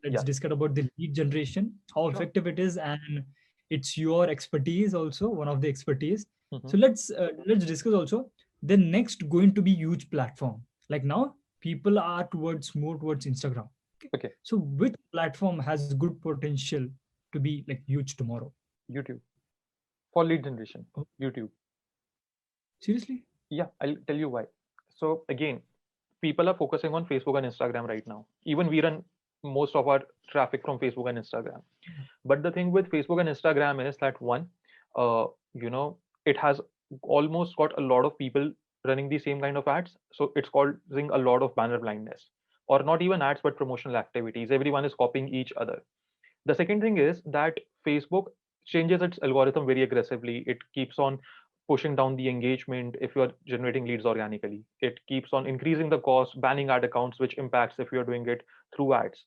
let's Yeah. discuss about the lead generation, how Sure. effective it is, and it's your expertise also, one of the expertise. Hmm. So let's discuss also the next going to be huge platform. Like now, people are towards more towards Instagram. Okay. Okay. So which platform has good potential to be like huge tomorrow? YouTube for lead generation. Oh, YouTube. seriously? Yeah, I'll tell you why. So again, people are focusing on Facebook and Instagram right now. Even we run most of our traffic from Facebook and Instagram. But the thing with Facebook and Instagram is that one, uh, you know, it has almost got a lot of people running the same kind of ads. So it's causing a lot of banner blindness, or not even ads, but promotional activities. Everyone is copying each other. The second thing is that Facebook changes its algorithm very aggressively. It keeps on pushing down the engagement if you're generating leads organically. It keeps on increasing the cost, banning ad accounts, which impacts if you're doing it through ads.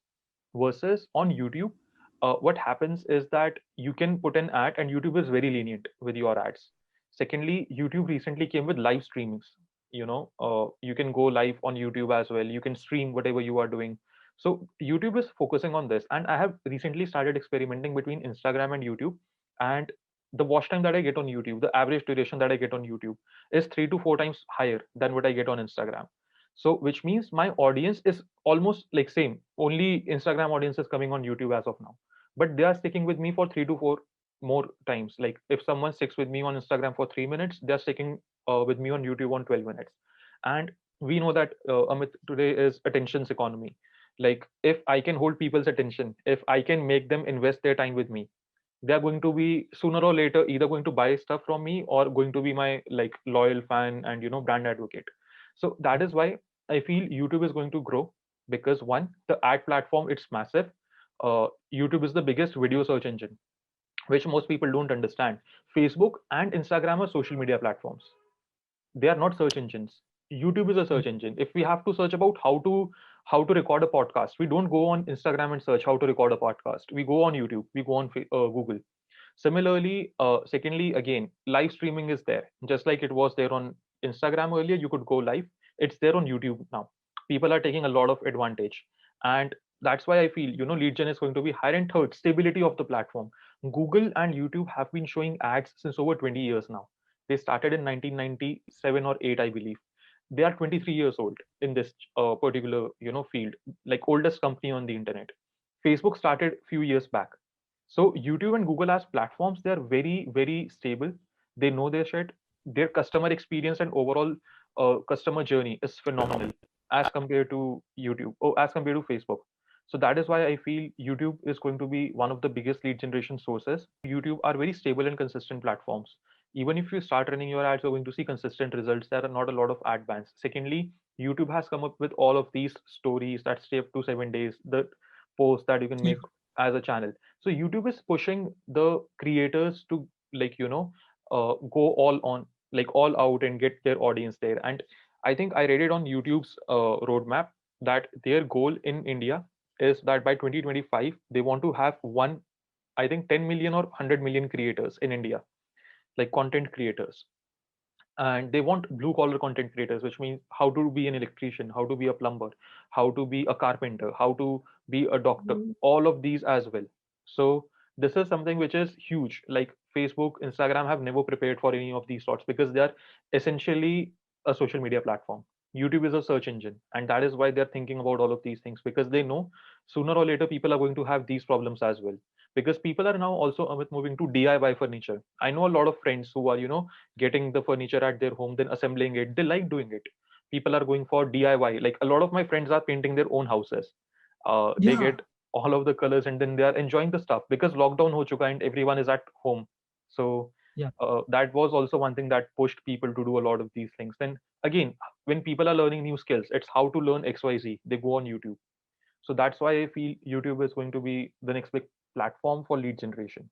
Versus on YouTube, what happens is that you can put an ad and YouTube is very lenient with your ads. Secondly, YouTube recently came with live streamings. You can go live on YouTube as well. You can stream whatever you are doing. So YouTube is focusing on this, and I have recently started experimenting between Instagram and YouTube. And the watch time that I get on YouTube, the average duration that I get on YouTube, is 3 to 4 times higher than what I get on Instagram. So which means my audience is almost like same. Only Instagram audience is coming on YouTube as of now, but they are sticking with me for 3 to 4 more times. Like if someone sticks with me on Instagram for 3 minutes, they're sticking with me on YouTube on 12 minutes. And we know that Amit, today is attention's economy. Like if I can hold people's attention, if I can make them invest their time with me, they're going to be sooner or later either going to buy stuff from me or going to be my like loyal fan and brand advocate. So that is why I feel YouTube is going to grow, because one, the ad platform, it's massive. YouTube is the biggest video search engine, which most people don't understand. Facebook and Instagram are social media platforms. They are not search engines. YouTube is a search engine. If we have to search about how to record a podcast, we don't go on Instagram and search how to record a podcast. We go on YouTube, we go on Google. Similarly, secondly, again, live streaming is there. Just like it was there on Instagram earlier, you could go live. It's there on YouTube now. People are taking a lot of advantage. And that's why I feel, lead gen is going to be higher. And third, stability of the platform. Google and YouTube have been showing ads since over 20 years now. They started in 1997 or 8, I believe. They are 23 years old in this particular, field, like oldest company on the internet. Facebook started a few years back. So YouTube and Google as platforms, they are very, very stable. They know their shit. Their customer experience and overall customer journey is phenomenal as compared to YouTube or as compared to Facebook. So that is why I feel YouTube is going to be one of the biggest lead generation sources. YouTube are very stable and consistent platforms. Even if you start running your ads, you're going to see consistent results. There are not a lot of ad bans. Secondly, YouTube has come up with all of these stories that stay up to 7 days, the posts that you can Yeah. make as a channel. So YouTube is pushing the creators to like go all on, like all out, and get their audience there. And I think I read it on YouTube's roadmap that their goal in India is that by 2025 they want to have one, I think 10 million or 100 million creators in India, like content creators. And they want blue collar content creators, which means how to be an electrician, how to be a plumber, how to be a carpenter, how to be a doctor, all of these as well. So this is something which is huge. Like Facebook, Instagram have never prepared for any of these sorts, because they are essentially a social media platform. YouTube is a search engine, and that is why they're thinking about all of these things, because they know sooner or later people are going to have these problems as well. Because people are now also, Amit, moving to DIY furniture. I know a lot of friends who are getting the furniture at their home, then assembling it. They like doing it. People are going for DIY. Like a lot of my friends are painting their own houses. They Yeah. get all of the colors and then they are enjoying the stuff, because lockdown ho chuka and everyone is at home. So Yeah. that was also one thing that pushed people to do a lot of these things. Then again, when people are learning new skills, it's how to learn XYZ. They go on YouTube. So that's why I feel YouTube is going to be the next big platform for lead generation.